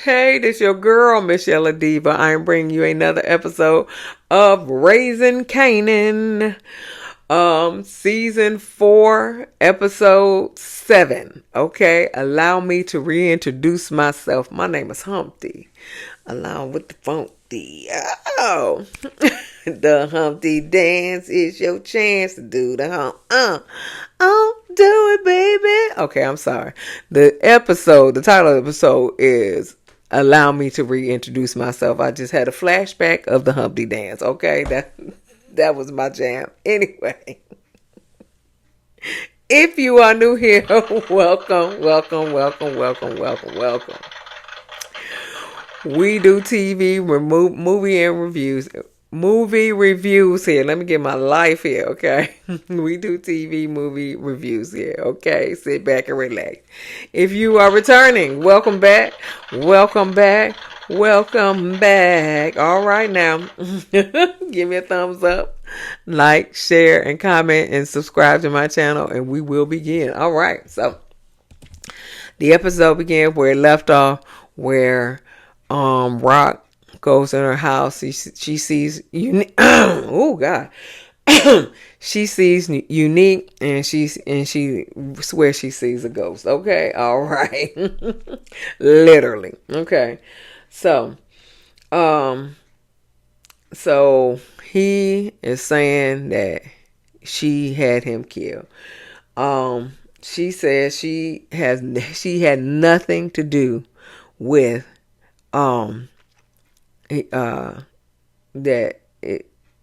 Hey, this your girl, msyelladiva. I am bringing you another episode of Raising Kanan, season 4, episode 7. Okay, allow me to reintroduce myself. My name is Humpty, along with the funky. Oh, the Humpty dance is your chance to do the hump. Oh, do it, baby. Okay, I'm sorry. The title of the episode is Allow Me to Reintroduce Myself. I just had a flashback of the Humpty dance. Okay, that was my jam. Anyway, if you are new here, welcome. We do TV, movie reviews here. Let me get my life here, okay? We do TV movie reviews here, okay? Sit back and relax. If you are returning, welcome back. All right, now, give me a thumbs up, like, share, and comment, and subscribe to my channel, and we will begin. All right, so the episode began where it left off, where Raq goes in her house. She sees Unique. Oh God. She sees Unique, and she swears she sees a ghost. Okay, all right. Literally. Okay. So he is saying that she had him killed. She says she had nothing to do with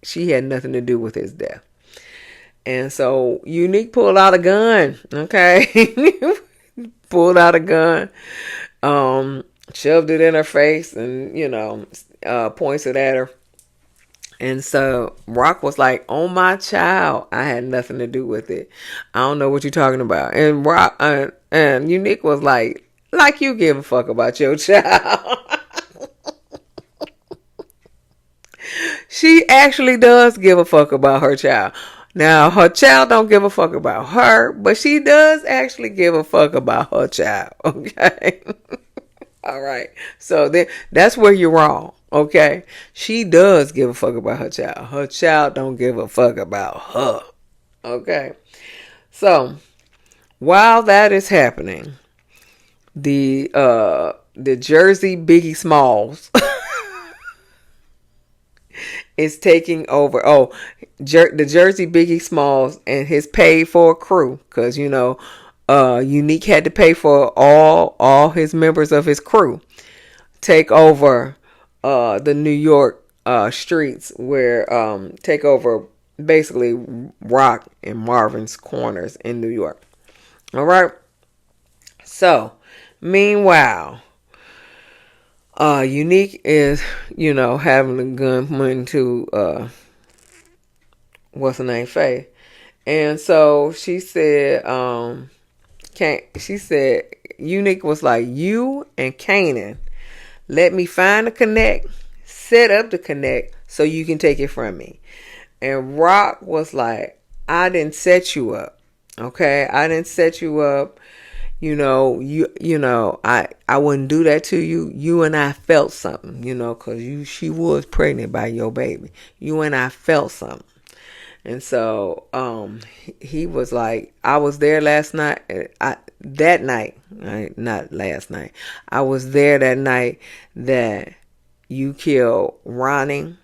she had nothing to do with his death. And so Unique pulled out a gun. Okay. Pulled out a gun, shoved it in her face, and points it at her. And so Raq was like, "Oh, my child, I had nothing to do with it. I don't know what you're talking about." And Raq and Unique was like you give a fuck about your child. She actually does give a fuck about her child. Now, her child don't give a fuck about her, but she does actually give a fuck about her child. Okay. All right. So that's where you're wrong. Okay. She does give a fuck about her child. Her child don't give a fuck about her. Okay. So while that is happening, the Jersey Biggie Smalls is taking over. The Jersey Biggie Smalls and his paid for crew, because Unique had to pay for all his members of his crew, take over the New York streets, where take over basically Raq and Marvin's corners in New York. All right. So meanwhile, Unique is, having a gunman to, what's her name, Faye. And so she said, Unique was like, "You and Kanan, let me find the connect, set up the connect so you can take it from me." And Raq was like, "I didn't set you up. Okay. I didn't set you up. I wouldn't do that to you. You and I felt something, because she was pregnant by your baby. You and I felt something." And so he was like, "I was there last night. That night, right? Not last night. I was there that night that you killed Ronnie,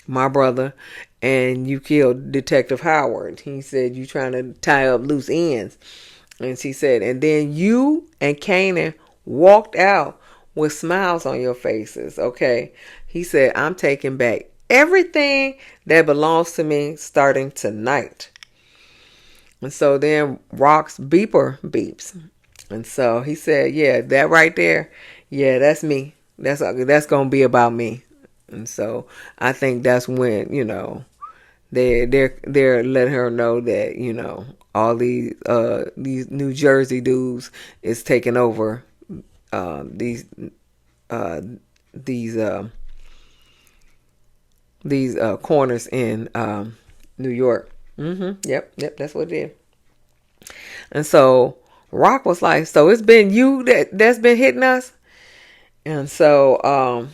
my brother, and you killed Detective Howard." He said, "You trying to tie up loose ends." And she said, "And then you and Kanan walked out with smiles on your faces." Okay. He said, "I'm taking back everything that belongs to me starting tonight." And so then Raq's beeper beeps. And so he said, "Yeah, that right there. Yeah, that's me. That's going to be about me." And so I think that's when, they're letting her know that, all these New Jersey dudes is taking over these corners in New York. Yep, that's what it is. And so Raq was like, "So it's been you that's been hitting us?" And so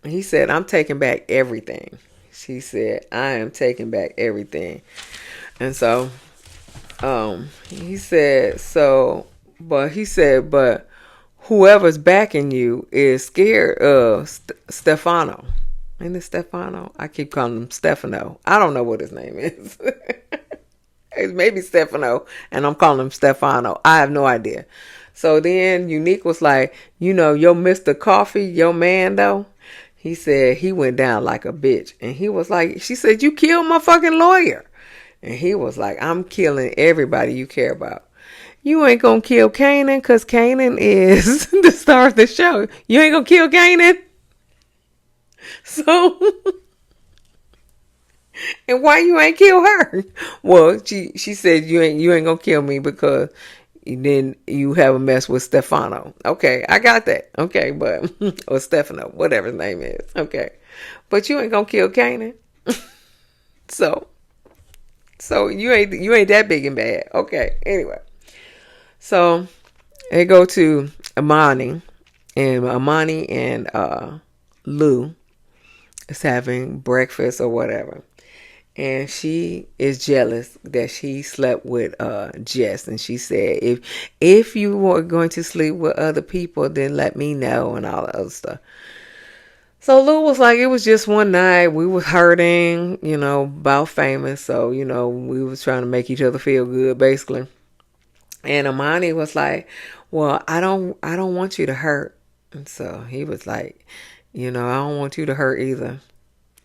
he said, I'm taking back everything. She said, I am taking back everything. And so he said, but whoever's backing you is scared of Stefano. Ain't it Stefano? I keep calling him Stefano. I don't know what his name is. It's maybe Stefano, and I'm calling him Stefano. I have no idea. So then Unique was like, your Mr. Coffee, your man though, he said he went down like a bitch. And he was like, she said, you killed my fucking lawyer. And he was like, I'm killing everybody you care about. You ain't gonna kill Kanan because Kanan is the star of the show. You ain't gonna kill Kanan? So, and why you ain't kill her? Well, she said you ain't gonna kill me because then you have a mess with Stefano. Okay, I got that. Okay, but or Stefano, whatever his name is. Okay, but you ain't gonna kill Kanan. So you ain't that big and bad. Okay, anyway. So they go to Amani and Lou is having breakfast or whatever. And she is jealous that she slept with Jess. And she said, if you were going to sleep with other people, then let me know and all the other stuff. So Lou was like, it was just one night. We was hurting, about Famous. So, we was trying to make each other feel good, basically. And Amani was like, well, I don't want you to hurt. And so he was like, I don't want you to hurt either.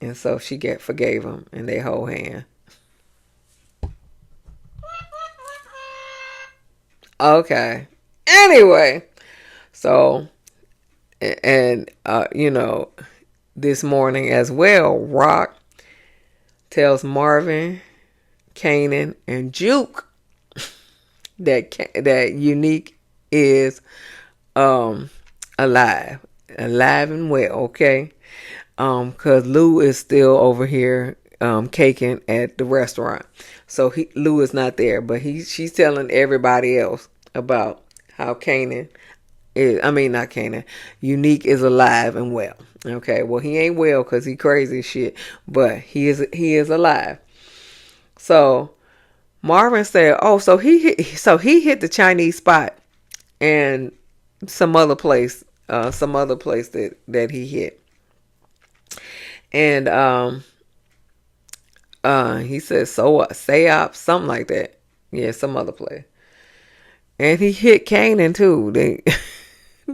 And so she forgave him, and they hold hands. Okay. Anyway, so, and, this morning as well, Raq tells Marvin, Kanan, and Juke that Unique is alive and well, okay? Because Lou is still over here caking at the restaurant. So Lou is not there, but she's telling everybody else about how Kanan is, not Kanan, Unique is alive and well. Okay, well, he ain't well because he crazy as shit, but he is alive. So Marvin said, "Oh, so he hit the Chinese spot and some other place that he hit." And he said, "So what? Sayop, something like that. Yeah, some other place." And he hit Kanan too. They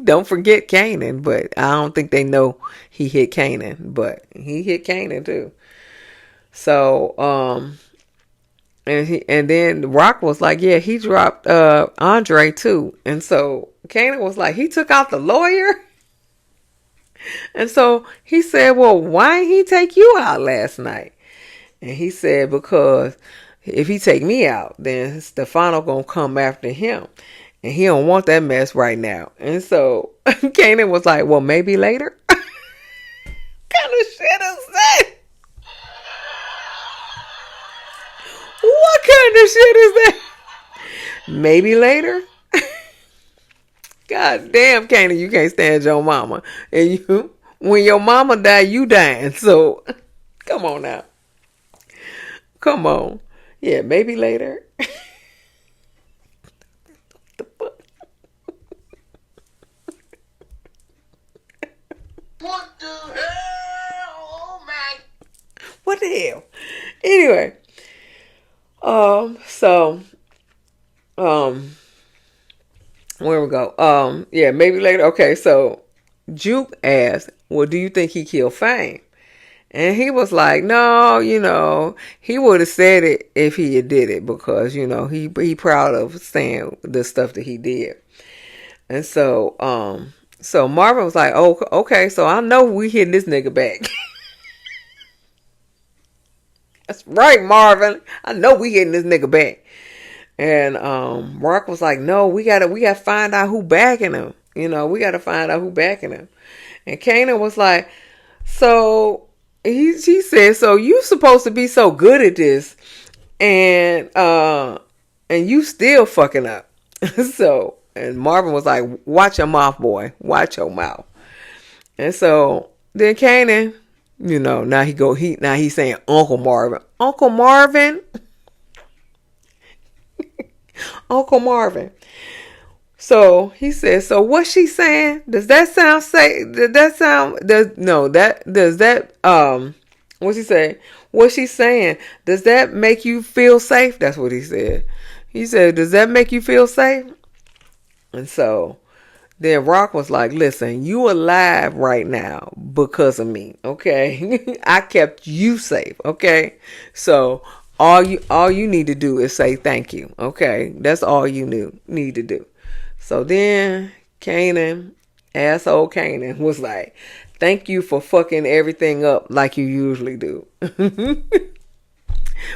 don't forget Kanan, but I don't think they know he hit Kanan, but he hit Kanan too. So and then Raq was like, yeah, he dropped Andre too. And so Kanan was like, he took out the lawyer. And so he said, well, why didn't he take you out last night? And he said, because if he take me out, then Stefano gonna come after him. And he don't want that mess right now. And so Kanan was like, well, maybe later. What kind of shit is that? What kind of shit is that? Maybe later? God damn, Kanan, you can't stand your mama. And when your mama die, you dying. So, come on now. Come on. Yeah, maybe later. The fuck? What the hell? Oh my. What the hell? Anyway. Where we go? Yeah, maybe later. Okay, so Juke asked, well, do you think he killed Fame? And he was like, no, he would have said it if he had did it because, he proud of saying the stuff that he did. And so Marvin was like, oh, okay, so I know we hitting this nigga back. That's right, Marvin. I know we hitting this nigga back. And Raq was like, no, we gotta find out who backing him. We gotta find out who backing him. And Kanan was like, so he said, so you supposed to be so good at this, and you still fucking up. So And Marvin was like, watch your mouth, boy. Watch your mouth. And so then Kanan, now he's saying Uncle Marvin. Uncle Marvin. Uncle Marvin. So he says, so what's she saying? Does that sound what's he say? What's she saying? Does that make you feel safe? That's what he said. He said, does that make you feel safe? And so then Raq was like, listen, you alive right now because of me, okay? I kept you safe, okay? So all you need to do is say thank you, okay? That's all you need to do. So then asshole Kanan was like, thank you for fucking everything up like you usually do.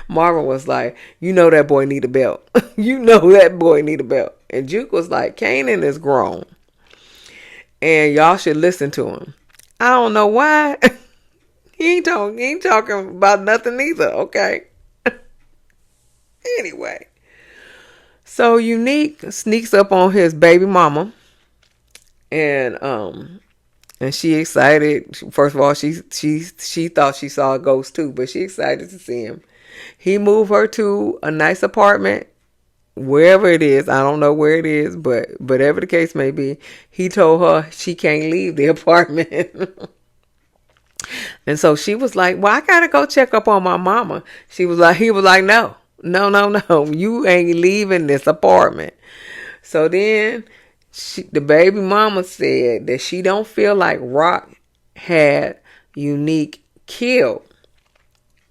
Marvin was like, that boy need a belt. That boy need a belt. And Juke was like, Kanan is grown. And y'all should listen to him. I don't know why. He ain't talking about nothing either, okay? Anyway. So Unique sneaks up on his baby mama. And she excited. First of all, she thought she saw a ghost too, but she excited to see him. He moved her to a nice apartment, wherever it is. I don't know where it is, but whatever the case may be, he told her she can't leave the apartment. And so she was like, well, I gotta go check up on my mama. He was like, no, you ain't leaving this apartment. So then the baby mama said that she don't feel like Raq had Unique killed.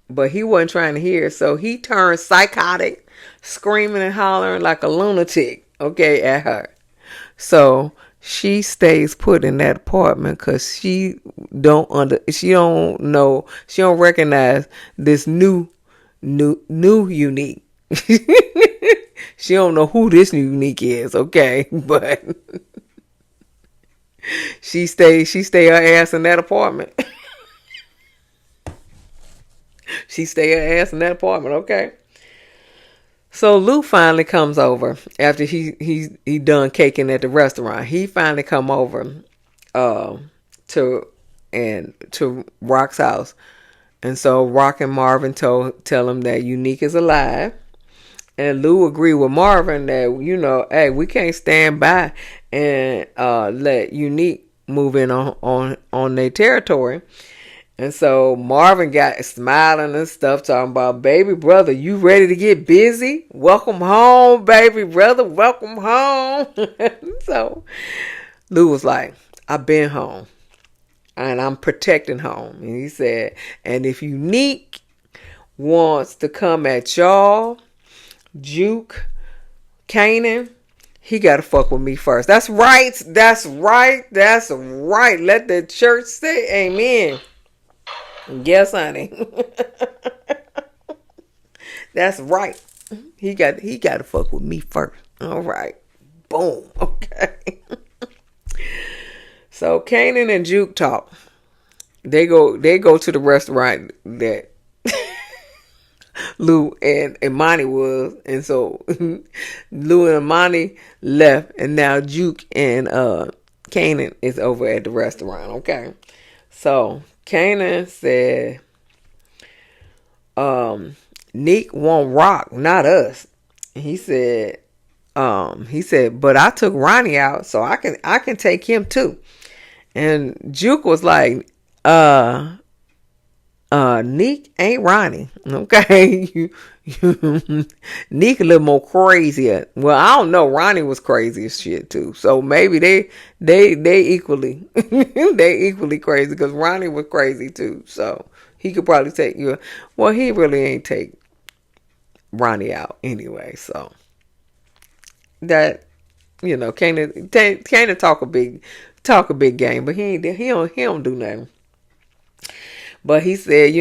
But he wasn't trying to hear. So he turned psychotic, screaming and hollering like a lunatic, okay, at her. So she stays put in that apartment because she don't recognize this new Unique. She don't know who this Unique is, okay? But she stay her ass in that apartment. She stay her ass in that apartment, okay? So Lou finally comes over after he done caking at the restaurant. He finally come over to Raq's house. And so Raq and Marvin tell him that Unique is alive. And Lou agreed with Marvin that, hey, we can't stand by and let Unique move in on their territory. And so Marvin got smiling and stuff, talking about, baby brother, you ready to get busy? Welcome home, baby brother. Welcome home. So Lou was like, I've been home. And I'm protecting home. And he said, and if Unique wants to come at y'all, Juke, Kanan, he got to fuck with me first. That's right. That's right. That's right. Let the church say amen. Yes, honey. That's right. He got to fuck with me first. All right. Boom. Okay. So Kanan and Juke talk. They go to the restaurant that Lou and Imani was, and so Lou and Imani left, and now Juke and Kanan is over at the restaurant. Okay. So Kanan said, Nick want Raq, not us. He said, but I took Ronnie out, so I can take him too. And Juke was like, Nick ain't Ronnie. Okay. Nick a little more crazy. Well, I don't know. Ronnie was crazy as shit too. So maybe they equally they equally crazy, because Ronnie was crazy too. So he could probably take you. Well, he really ain't take Ronnie out anyway. So that, Kanan talk a big game, but he don't do nothing. But he said,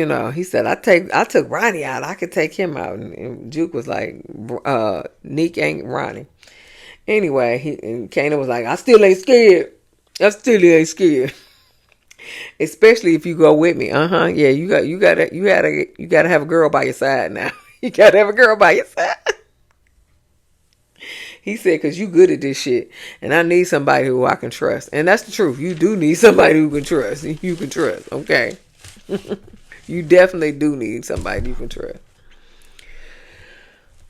I took Ronnie out. I could take him out. And Juke was like, Nick ain't Ronnie. Anyway, and Kanan was like, I still ain't scared. Especially if you go with me. Yeah, you gotta have a girl by your side now. You gotta have a girl by your side. He said, because you good at this shit, and I need somebody who I can trust. And that's the truth. You do need somebody who can trust. You can trust, okay? You definitely do need somebody you can trust.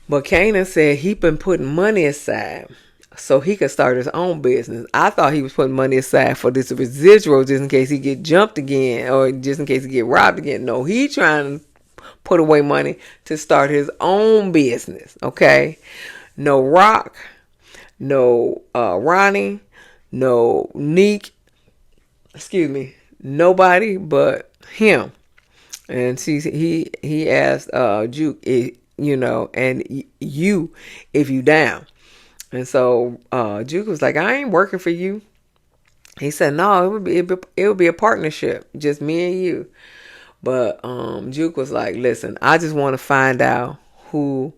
But Kanan said he been putting money aside so he could start his own business. I thought he was putting money aside for this residual just in case he get jumped again or just in case he get robbed again. No, he trying to put away money to start his own business, okay? No Raq, no Ronnie, no Neek, nobody but him. And he asked Juke, and you if you down. And so Juke was like, I ain't working for you. He said, no, it would be a partnership, just me and you. But Juke was like, listen, I just want to find out who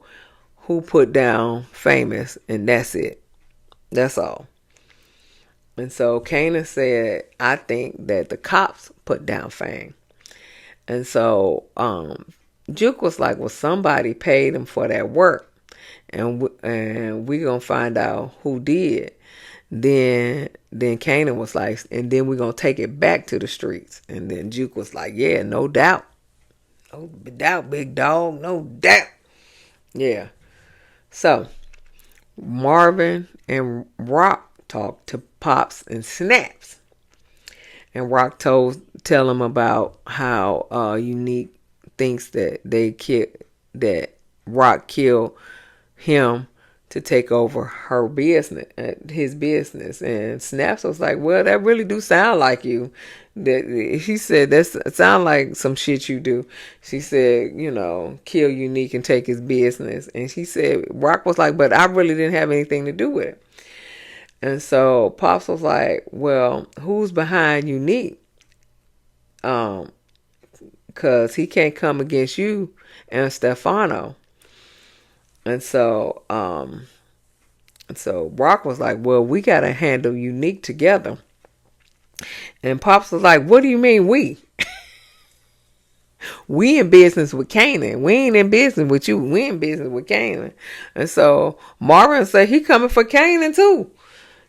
put down Famous, and that's it. That's all. And so Kanan said, I think that the cops put down Fame. And so Juke was like, well, somebody paid him for that work. And we gonna find out who did. Then Kanan was like, and then we're gonna take it back to the streets. And then Juke was like, yeah, no doubt. No doubt, big dog, no doubt. Yeah. So Marvin and Raq talked to Pops and Snaps. And Raq tell him about how Unique thinks that Raq killed him to take over her business, his business. And Snaps was like, well, that really do sound like you. He said, that sound like some shit you do. She said, kill Unique and take his business. And she said, Raq was like, but I really didn't have anything to do with it. And so Pops was like, well, who's behind Unique? Because he can't come against you and Stefano. And so Raq was like, well, we got to handle Unique together. And Pops was like, what do you mean we? We in business with Kanan. We ain't in business with you. We in business with Kanan. And so Marvin said he coming for Kanan too.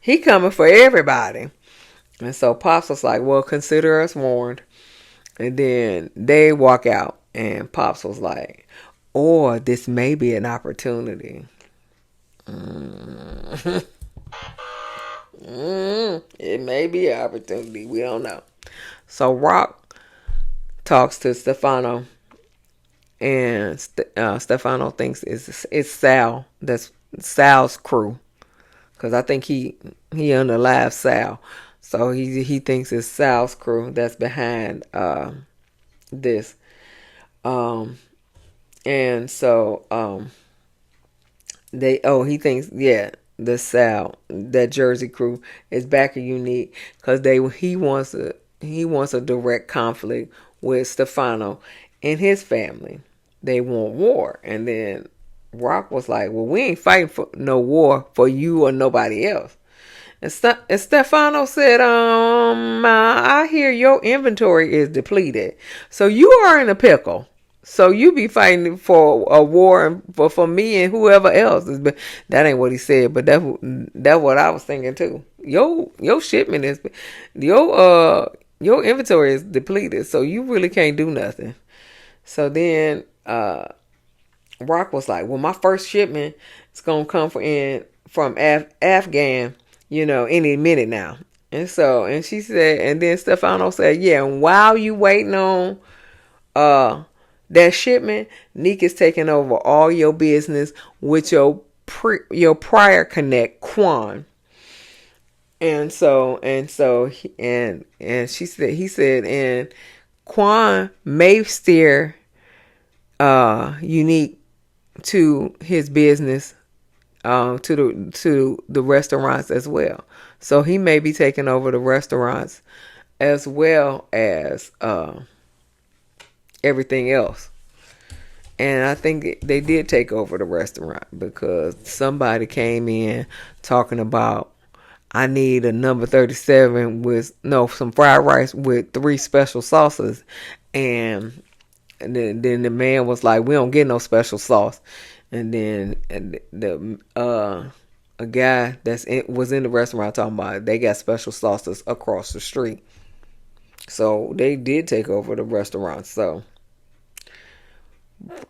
He coming for everybody. And so Pops was like, well, consider us warned. And then they walk out. And Pops was like, or this may be an opportunity. It may be an opportunity. We don't know. So Raq talks to Stefano. And Stefano thinks it's Sal. That's Sal's crew. Because I think he underlies Sal. So he thinks it's Sal's crew that's behind this. And so he thinks, yeah, the Sal, that Jersey crew is back in Unique because he wants a direct conflict with Stefano and his family. They want war. And then Raq was like, well, we ain't fighting for no war for you or nobody else. And Stefano said, I hear your inventory is depleted. So you are in a pickle. So you be fighting for a war for me and whoever else. That ain't what he said, but that's what I was thinking too. Your shipment is, your inventory is depleted. So you really can't do nothing. So then Raq was like, well, my first shipment is going to come from Afghan, any minute now. And she said, and then Stefano said, yeah, and while you waiting on that shipment, Neek is taking over all your business with your prior connect, Quan. And he said, and Quan may steer Unique to his business, to the restaurants as well. So he may be taking over the restaurants as well as everything else. And I think they did take over the restaurant because somebody came in talking about, I need a number 37 with some fried rice with 3 special sauces. And then the man was like, we don't get no special sauce. And then a guy was in the restaurant talking about they got special sauces across the street. So they did take over the restaurant. So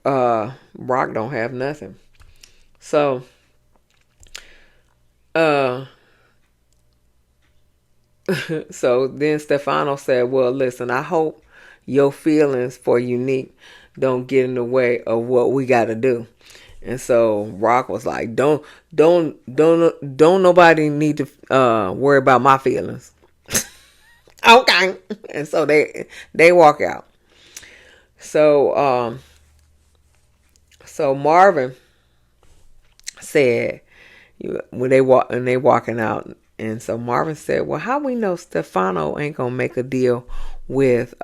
Raq don't have nothing. So so then Stefano said, well, listen, I hope your feelings for Unique don't get in the way of what we got to do. And so Raq was like, don't nobody need to worry about my feelings. Okay. And so they walk out. So Marvin said, when they walking out, and so Marvin said, well, how we know Stefano ain't gonna make a deal with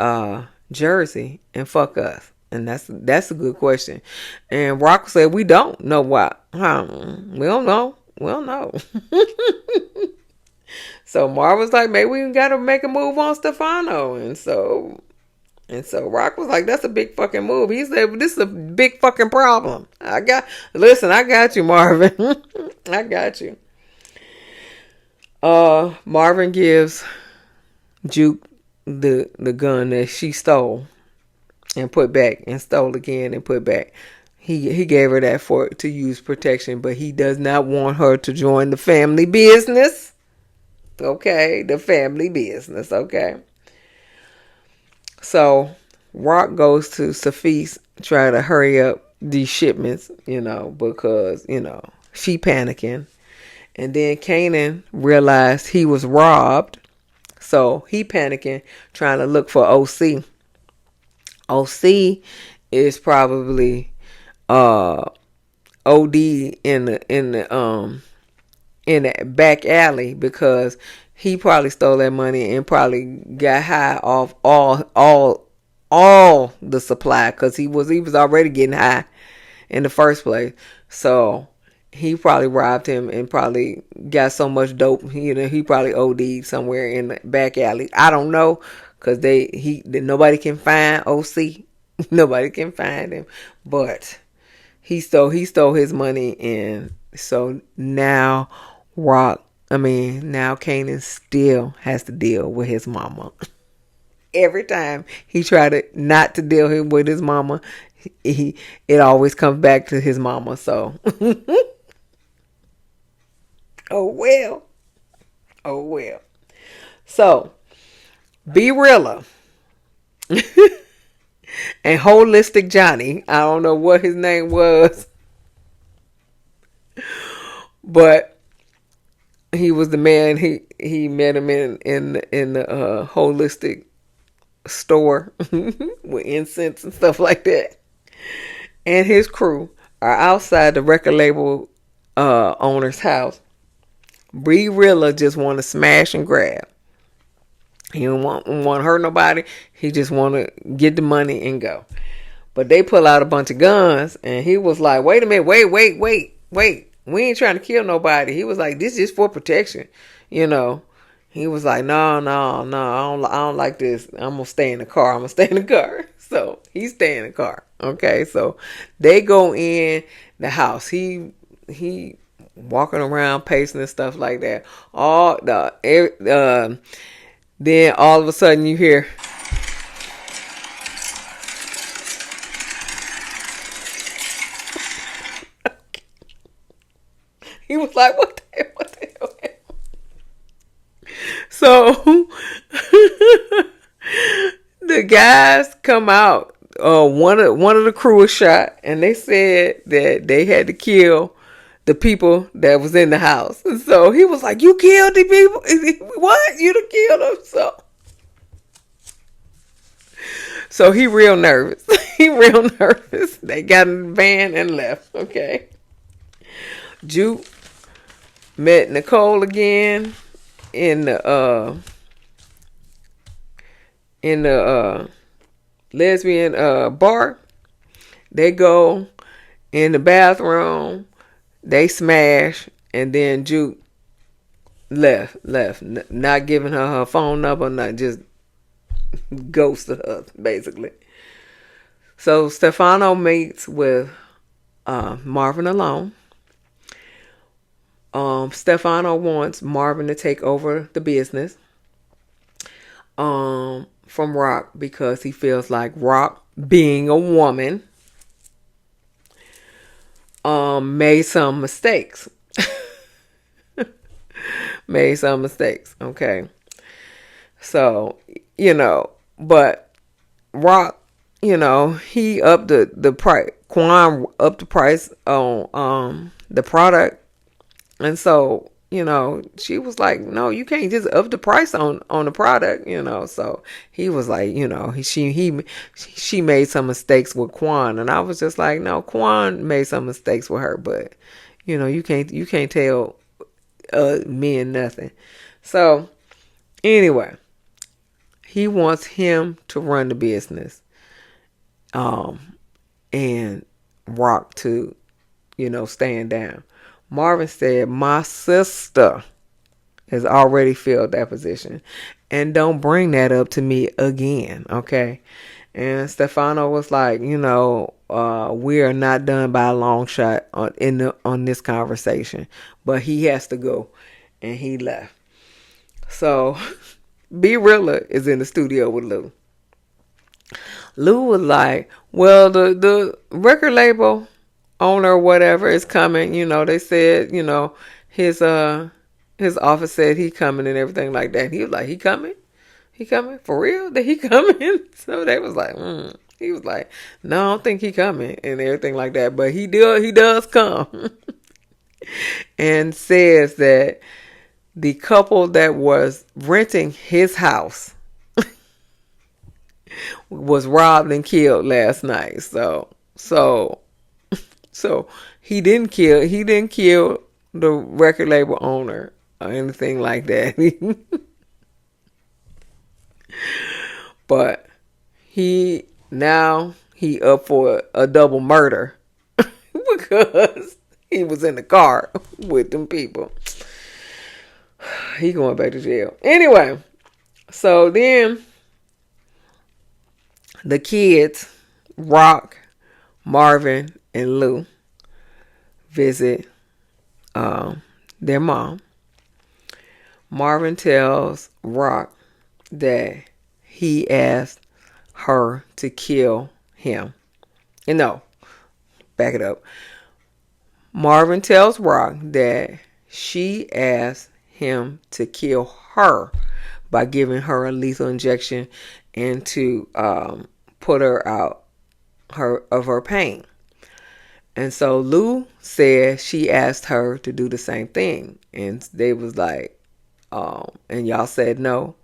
Jersey and fuck us? And that's a good question. And Raq said, we don't know why. We don't know. We don't know. So Marvin's like, maybe we gotta make a move on Stefano. And so Raq was like, that's a big fucking move. He said, this is a big fucking problem. I got you, Marvin. I got you. Marvin gives Juke the gun that she stole and put back, and stole again and put back. He gave her that to use protection, but he does not want her to join the family business. Okay, the family business. Okay. So Raq goes to Safis, try to hurry up these shipments, because she panicking. And then Kanan realized he was robbed, so he panicking, trying to look for OC. OC is probably OD in the back alley, because he probably stole that money and probably got high off all the supply, because he was already getting high in the first place. So he probably robbed him and probably got so much dope. He probably OD'd somewhere in the back alley. I don't know, because nobody can find OC. Nobody can find him, but he stole his money, and so now Kanan still has to deal with his mama. Every time he tried not to deal with his mama, it always comes back to his mama. So, oh well. So, Be Realer and Holistic Johnny, I don't know what his name was, but he was the man. He met him in the holistic store with incense and stuff like that. And his crew are outside the record label owner's house. Be Realer just want to smash and grab. He don't want to hurt nobody. He just want to get the money and go. But they pull out a bunch of guns, and he was like, wait a minute, wait. We ain't trying to kill nobody. He was like, this is for protection. He was like, no, I don't like this. I'm going to stay in the car. So he stay in the car. Okay, so they go in the house. He walking around, pacing and stuff like that. Then all of a sudden you hear, he was like, what the hell? So the guys come out. One of the crew was shot, and they said that they had to kill the people that was in the house. And so he was like, you killed the people? What? You done killed them? So he real nervous. They got in the van and left. Okay. Juke met Nicole again in the lesbian bar. They go in the bathroom, they smash, and then Juke left, not giving her phone number, not just ghosted her basically. So Stefano meets with Marvin alone. Stefano wants Marvin to take over the business from Raq because he feels like Raq, being a woman, made some mistakes. Made some mistakes. Okay. So, but Raq, he upped the price. Quan upped the price on the product. And so, she was like, no, you can't just up the price on the product, So he was like, she made some mistakes with Quan, and I was just like, no, Quan made some mistakes with her, but you can't tell men nothing. So anyway, he wants him to run the business, and Raq to, stand down. Marvin said, my sister has already filled that position, and don't bring that up to me again, okay? And Stefano was like, we are not done by a long shot on this conversation, but he has to go, and he left. So B Rilla is in the studio with Lou. Lou was like, well, the record label owner or whatever is coming. They said, his office said he coming and everything like that. And he was like, he coming? He coming? For real? That he coming? So they was like, He was like, no, I don't think he coming and everything like that. But he does come. And says that the couple that was renting his house was robbed and killed last night. So he didn't kill the record label owner or anything like that. But he up for a double murder because he was in the car with them people. He going back to jail. Anyway, so then the kids, Raq, Marvin, and Lou, visit their mom. Marvin tells Raq that he asked her to kill him. And no, back it up. Marvin tells Raq that she asked him to kill her by giving her a lethal injection and to put her out of her pain. And so Lou said she asked her to do the same thing, and they was like, and y'all said no.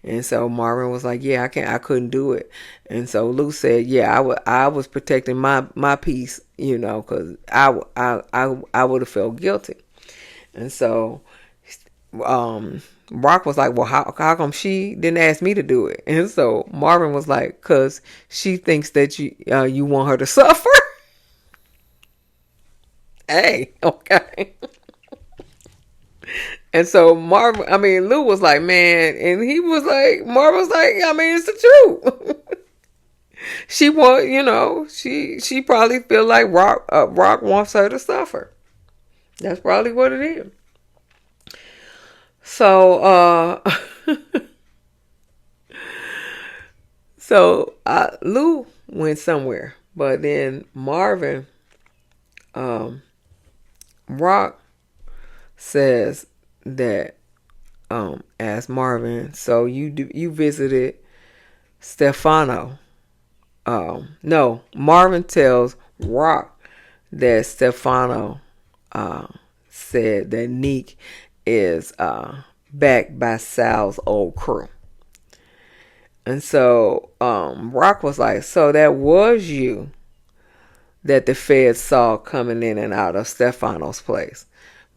And so Marvin was like, yeah, I couldn't do it. And so Lou said, yeah, I was protecting my peace, because I would have felt guilty. And so Raq was like, well, how come she didn't ask me to do it? And so Marvin was like, because she thinks that you want her to suffer. Hey, okay. And so Lou was like, man, and Marvin was like, it's the truth. She she probably feel like Raq wants her to suffer. That's probably what it is. So, Lou went somewhere, but then Marvin, Raq says that, asked Marvin, so you visited Stefano. No, Marvin tells Raq that Stefano, said that Neek is backed by Sal's old crew. And so Raq was like, so that was you that the feds saw coming in and out of Stefano's place.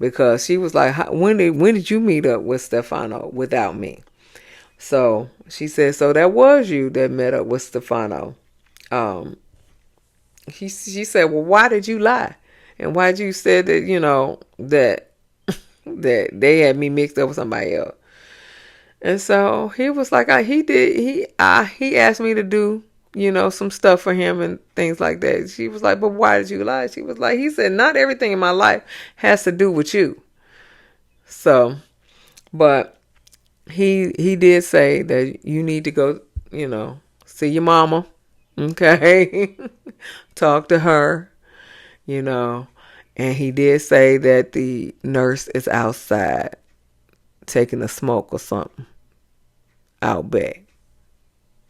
Because she was like, when did you meet up with Stefano without me? So she said, so that was you that met up with Stefano. She said, well, why did you lie? And why did you say that, that they had me mixed up with somebody else? And so he was like, he asked me to do, some stuff for him and things like that. She was like, but why did you lie? She was like, he said, not everything in my life has to do with you. So, but he did say that you need to go, see your mama. Okay. Talk to her, you know. And he did say that the nurse is outside taking a smoke or something out back.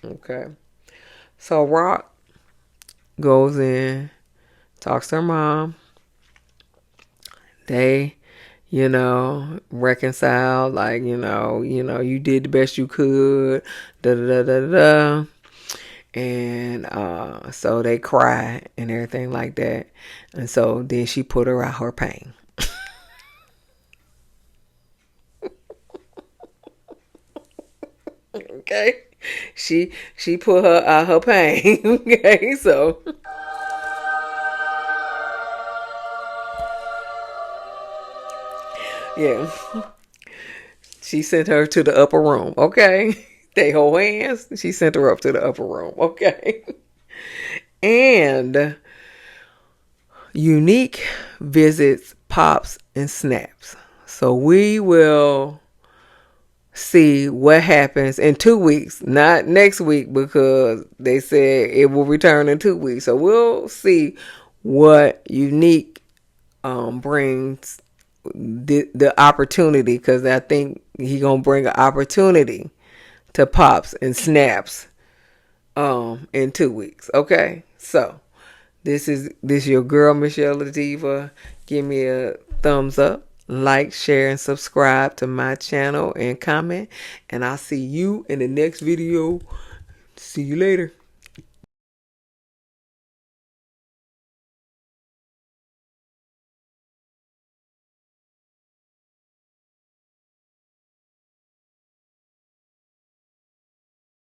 Okay. So Raq goes in, talks to her mom. They, reconcile, like, you did the best you could, da da da da da. And so they cry and everything like that. And so then she put her out her pain. Okay. She put her out her pain. Okay, so yeah. She sent her to the upper room, okay? They hold hands. She sent her up to the upper room, okay? And Unique visits Pops and Snaps. So we will see what happens in 2 weeks, not next week, because they said it will return in 2 weeks. So we'll see what Unique brings the opportunity, because I think he gonna bring an opportunity to Pops and Snaps in 2 weeks. Okay, so this is your girl msyelladiva. Give me a thumbs up, like, share, and subscribe to my channel, and comment, and I'll see you in the next video. See you later.